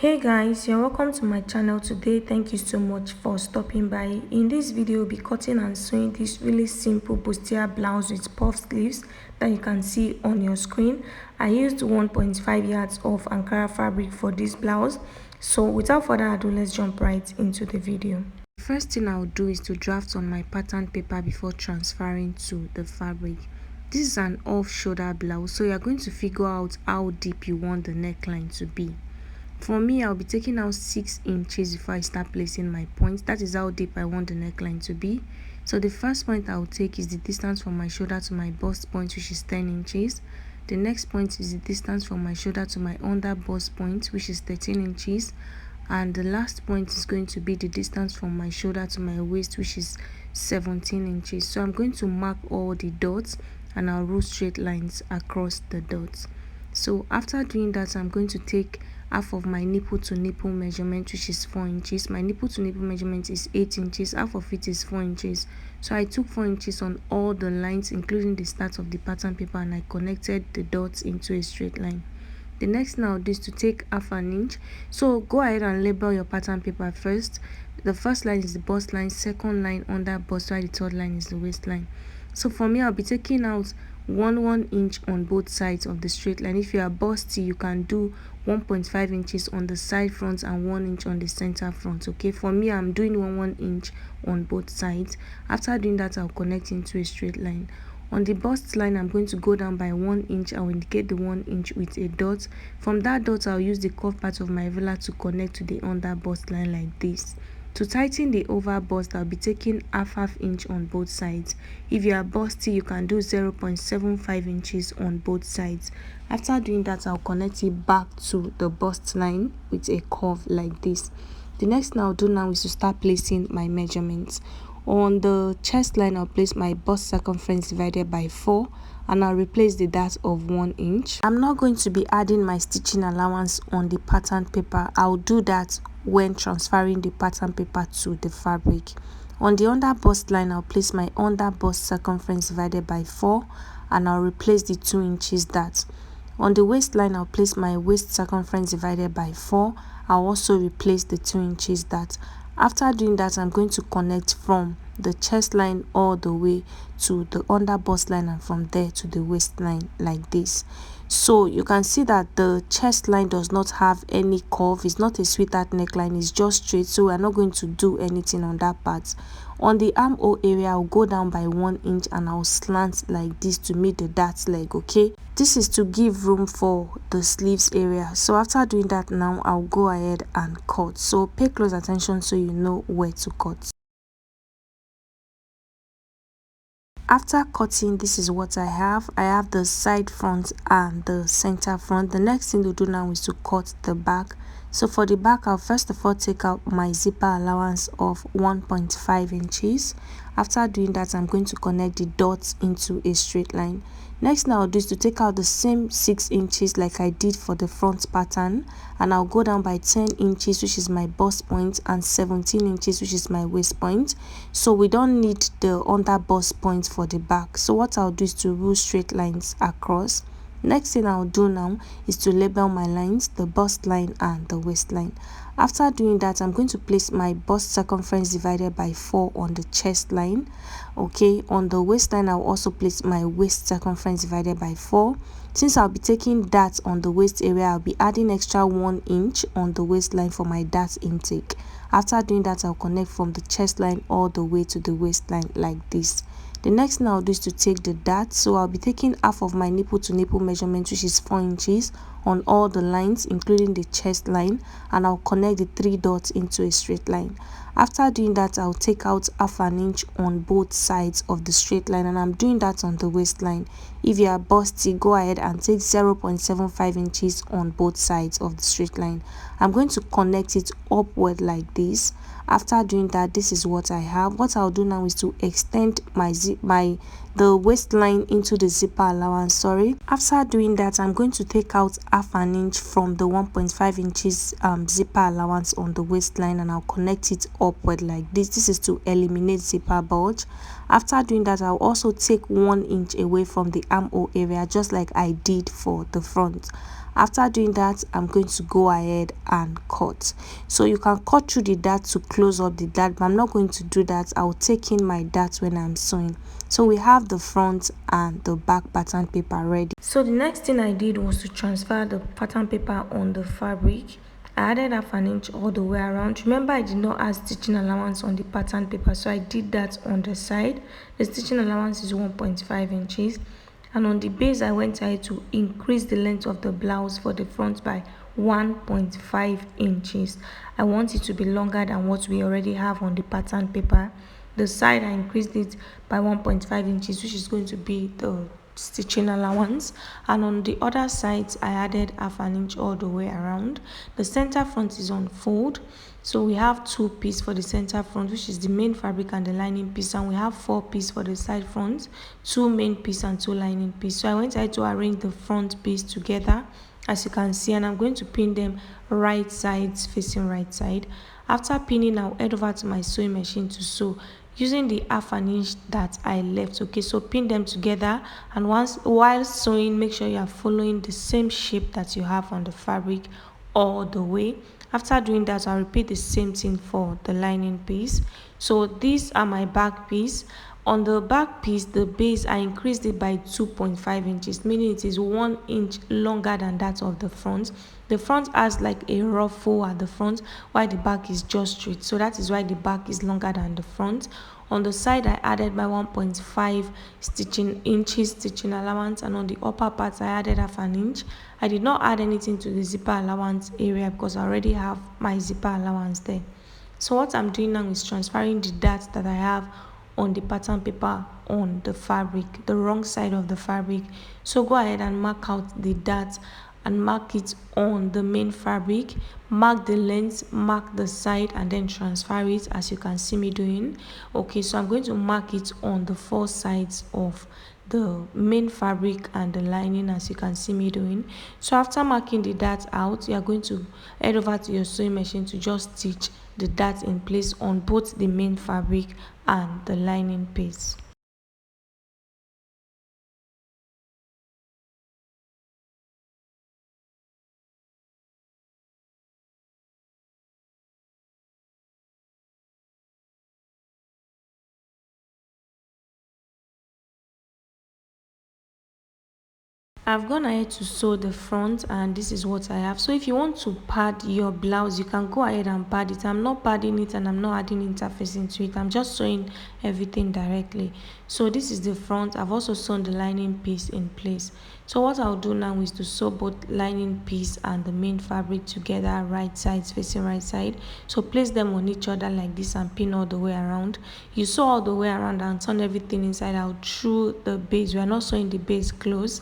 Hey guys, you're welcome to my channel today. Thank you so much for stopping by. In this video, we'll be cutting and sewing this really simple bustier blouse with puff sleeves that you can see on your screen. I used 1.5 yards of Ankara fabric for this blouse. So without further ado, let's jump right into the video. First thing I'll do is to draft on my pattern paper before transferring to the fabric. This is an off-shoulder blouse, so you're going to figure out how deep you want the neckline to be. For me, I'll be taking out 6 inches before I start placing my points. That is how deep I want the neckline to be. So the first point I'll take is the distance from my shoulder to my bust point, which is 10 inches. The next point is the distance from my shoulder to my under bust point, which is 13 inches. And the last point is going to be the distance from my shoulder to my waist, which is 17 inches. So I'm going to mark all the dots and I'll rule straight lines across the dots. So after doing that, I'm going to take half of my nipple to nipple measurement, which is 4 inches. My nipple to nipple measurement is 8 inches. Half of it is 4 inches. So I took 4 inches on all the lines, including the start of the pattern paper, and I connected the dots into a straight line. The next thing I'll do is to take half an inch. So go ahead and label your pattern paper first. The first line is the bust line, second line under bust, while the third line is the waistline. So for me, I'll be taking out 1 inch on both sides of the straight line. If you are busty, you can do 1.5 inches on the side front and 1 inch on the center front. Okay, for me, I'm doing 1 inch on both sides. After doing that, I'll connect into a straight line. On the bust line, I'm going to go down by 1 inch. I'll indicate the 1 inch with a dot. From that dot, I'll use the curved part of my ruler to connect to the under bust line like this. To tighten the over bust, I'll be taking half inch on both sides. If you are busty, you can do 0.75 inches on both sides. After doing that, I'll connect it back to the bust line with a curve like this. The next thing I'll do now is to start placing my measurements. On the chest line, I'll place my bust circumference divided by 4 and I'll replace the dart of 1 inch. I'm not going to be adding my stitching allowance on the pattern paper. I'll do that when transferring the pattern paper to the fabric. On the under bust line, I'll place my under bust circumference divided by 4 and I'll replace the 2 inches dart. On the waistline, I'll place my waist circumference divided by 4. I'll also replace the 2 inches dart. After doing that, I'm going to connect from the chest line all the way to the under bust line and from there to the waistline like this. So you can see that the chest line does not have any curve. It's not a sweetheart neckline, it's just straight, so we're not going to do anything on that part. On the armhole area, I'll go down by 1 inch and I'll slant like this to meet the dart leg. Okay, this is to give room for the sleeves area. So after doing that, now I'll go ahead and cut. So pay close attention so you know where to cut. After cutting, this is what I have. I have the side front and the center front. The next thing to do now is to cut the back. So for the back, I'll first of all take out my zipper allowance of 1.5 inches. After doing that, I'm going to connect the dots into a straight line. Next thing I'll do is to take out the same 6 inches like I did for the front pattern, and I'll go down by 10 inches, which is my bust point, and 17 inches, which is my waist point. So we don't need the under bust point for the back. So what I'll do is to rule straight lines across. Next thing I'll do now is to label my lines, the bust line and the waistline. After doing that, I'm going to place my bust circumference divided by 4 on the chest line. Okay, on the waistline, I'll also place my waist circumference divided by 4. Since I'll be taking that on the waist area, I'll be adding extra 1 inch on the waistline for my dart intake. After doing that, I'll connect from the chest line all the way to the waistline like this. The next thing I'll do is to take the dart. So I'll be taking half of my nipple to nipple measurement, which is 4 inches on all the lines, including the chest line, and I'll connect the 3 dots into a straight line. After doing that, I'll take out half an inch on both sides of the straight line, and I'm doing that on the waistline. If you are busty, go ahead and take 0.75 inches on both sides of the straight line. I'm going to connect it upward like this. After doing that, this is what I have. What I'll do now is to extend the waistline into the zipper allowance. After doing that, I'm going to take out half an inch from the 1.5 inches zipper allowance on the waistline, and I'll connect it upward like this. This is to eliminate zipper bulge. After doing that, I'll also take 1 inch away from the armhole area, just like I did for the front. After doing that, I'm going to go ahead and cut. So you can cut through the dart to close up the dart, but I'm not going to do that. I'll take in my dart when I'm sewing. So we have the front and the back pattern paper ready. So the next thing I did was to transfer the pattern paper on the fabric. I added half an inch all the way around. Remember, I did not add stitching allowance on the pattern paper, so I did that on the side. The stitching allowance is 1.5 inches. And on the base, I went ahead to increase the length of the blouse for the front by 1.5 inches. I want it to be longer than what we already have on the pattern paper. The side, I increased it by 1.5 inches, which is going to be the stitching allowance, and on the other sides I added half an inch all the way around. The center front is on fold, so we have 2 pieces for the center front, which is the main fabric and the lining piece, and we have 4 pieces for the side front, 2 main piece and 2 lining piece. So I went ahead to arrange the front piece together, as you can see, and I'm going to pin them right sides facing right side. After pinning, I'll head over to my sewing machine to sew using the half an inch that I left. Okay, so pin them together, and while sewing, make sure you are following the same shape that you have on the fabric all the way. After doing that, I'll repeat the same thing for the lining piece. So these are my back piece. On the back piece, the base, I increased it by 2.5 inches, meaning it is 1 inch longer than that of the front. The front has like a ruffle at the front, while the back is just straight. So that is why the back is longer than the front. On the side, I added my 1.5 inches stitching allowance, and on the upper part, I added half an inch. I did not add anything to the zipper allowance area because I already have my zipper allowance there. So what I'm doing now is transferring the dart that I have on the pattern paper on the fabric, the wrong side of the fabric. So go ahead and mark out the dart and mark it on the main fabric, mark the length, mark the side, and then transfer it as you can see me doing. Okay, so I'm going to mark it on the 4 sides of the main fabric and the lining as you can see me doing. So after marking the dart out, you are going to head over to your sewing machine to just stitch the dart in place on both the main fabric and the lining piece. I've gone ahead to sew the front, and this is what I have. So if you want to pad your blouse, you can go ahead and pad it. I'm not padding it and I'm not adding interface into it. I'm just sewing everything directly. So this is the front. I've also sewn the lining piece in place. So what I'll do now is to sew both lining piece and the main fabric together, right sides facing right side. So place them on each other like this and pin all the way around. You sew all the way around and turn everything inside out through the base. We are not sewing the base close.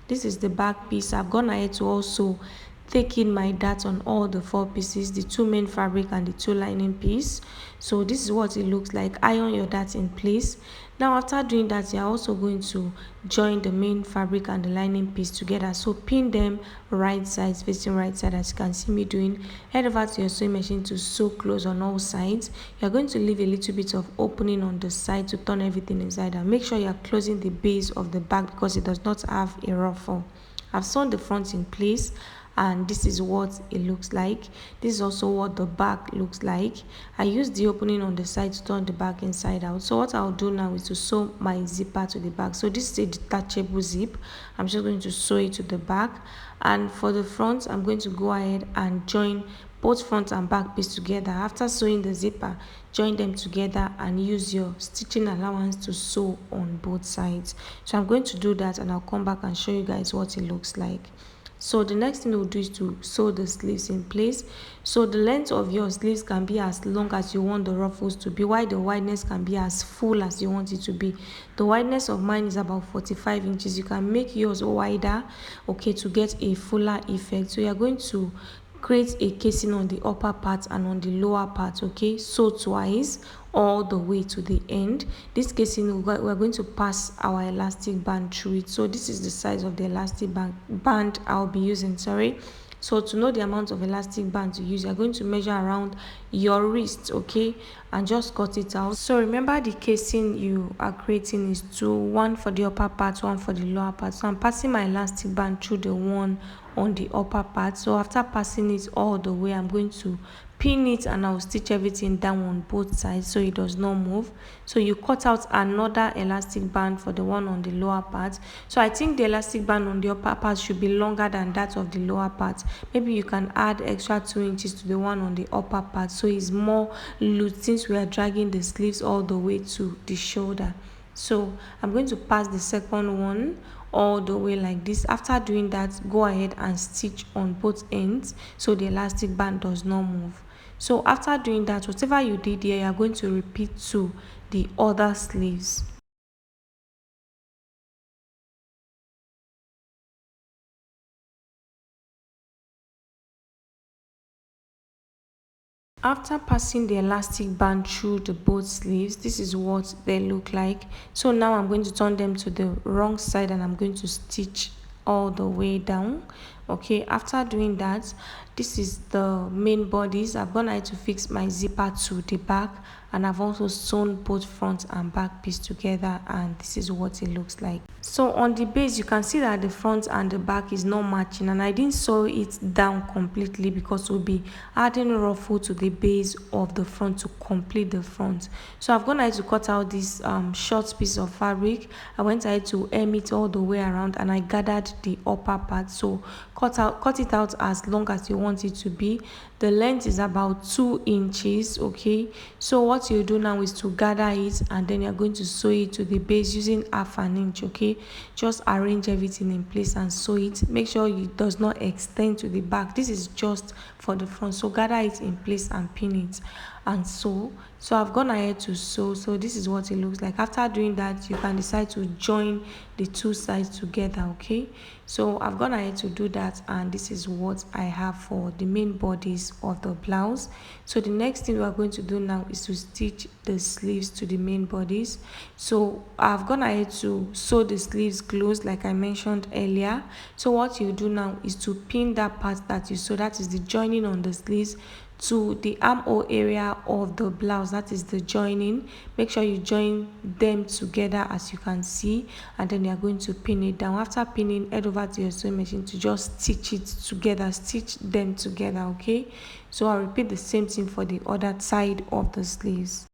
This is the back piece. I've gone ahead to also take in my dart on all the 4 pieces, the 2 main fabric and the 2 lining piece. So this is what it looks like. Iron your dart in place. Now after doing that, you're also going to join the main fabric and the lining piece together. So pin them right sides facing right side as you can see me doing. Head over to your sewing machine to sew close on all sides. You're going to leave a little bit of opening on the side to turn everything inside, and make sure you're closing the base of the back because it does not have a ruffle. I've sewn the front in place, and this is what it looks like. This is also what the back looks like. I used the opening on the side to turn the back inside out. So what I'll do now is to sew my zipper to the back. So this is a detachable zip. I'm just going to sew it to the back, and for the front, I'm going to go ahead and join both front and back piece together. After sewing the zipper, join them together and use your stitching allowance to sew on both sides. So I'm going to do that, and I'll come back and show you guys what it looks like. So the next thing we'll do is to sew the sleeves in place. So the length of your sleeves can be as long as you want the ruffles to be, while the wideness can be as full as you want it to be. The wideness of mine is about 45 inches. You can make yours wider, okay, to get a fuller effect. So you're going to create a casing on the upper part and on the lower part, okay, sew twice all the way to the end. This casing, we're going to pass our elastic band through it. So this is the size of the elastic band I'll be using, sorry. So to know the amount of elastic band to use, you're going to measure around your wrist, okay, and just cut it out. So remember, the casing you are creating is two, one for the upper part, one for the lower part. So I'm passing my elastic band through the one on the upper part. So after passing it all the way, I'm going to pin it and I'll stitch everything down on both sides so it does not move. So you cut out another elastic band for the one on the lower part. So I think the elastic band on the upper part should be longer than that of the lower part. Maybe you can add extra 2 inches to the one on the upper part so it's more loose, since we are dragging the sleeves all the way to the shoulder. So I'm going to pass the second one all the way like this. After doing that, go ahead and stitch on both ends so the elastic band does not move. So after doing that, whatever you did here, you are going to repeat to the other sleeves. After passing the elastic band through the both sleeves, this is what they look like. So now I'm going to turn them to the wrong side and I'm going to stitch all the way down. Okay, after doing that, this is the main bodice. I've gone ahead to fix my zipper to the back, and I've also sewn both front and back piece together, and this is what it looks like. So on the base, you can see that the front and the back is not matching, and I didn't sew it down completely because we'll be adding ruffle to the base of the front to complete the front. So I've gone ahead to cut out this short piece of fabric. I went ahead to hem it all the way around, and I gathered the upper part. So cut it out as long as you want it to be. The length is about 2 inches. Okay, so what you do now is to gather it, and then you're going to sew it to the base using half an inch. Okay, just arrange everything in place and sew it. Make sure it does not extend to the back. This is just for the front, so gather it in place and pin it and sew. So I've gone ahead to sew. So this is what it looks like. After doing that, you can decide to join the two sides together. Okay, so I've gone ahead to do that, and this is what I have for the main bodice of the blouse. So the next thing we are going to do now is to stitch the sleeves to the main bodice. So I've gone ahead to sew the sleeves closed like I mentioned earlier. So what you do now is to pin that part that you sew, that is the joining on the sleeves, to the armhole area of the blouse, that is the joining. Make sure you join them together as you can see, and then you are going to pin it down. After pinning, head over to your sewing machine to just stitch it together, stitch them together. Okay, so I'll repeat the same thing for the other side of the sleeves.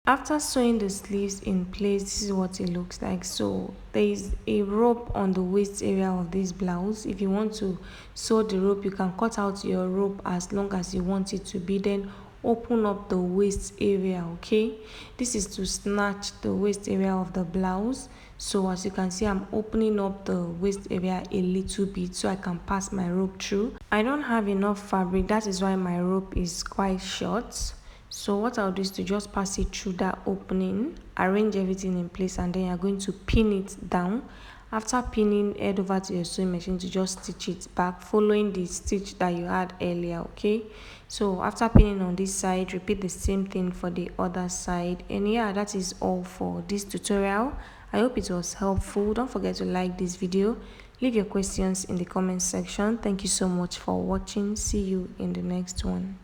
After sewing the sleeves in place, this is what it looks like. So there is a rope on the waist area of this blouse. If you want to sew the rope, you can cut out your rope as long as you want it to be, then open up the waist area. Okay, this is to snatch the waist area of the blouse. So as you can see, I'm opening up the waist area a little bit so I can pass my rope through. I don't have enough fabric, that is why my rope is quite short. So what I'll do is to just pass it through that opening, arrange everything in place, and then you're going to pin it down. After pinning, head over to your sewing machine to just stitch it back, following the stitch that you had earlier. Okay, so after pinning on this side, repeat the same thing for the other side. And yeah, that is all for this tutorial. I hope it was helpful. Don't forget to like this video, leave your questions in the comment section. Thank you so much for watching. See you in the next one.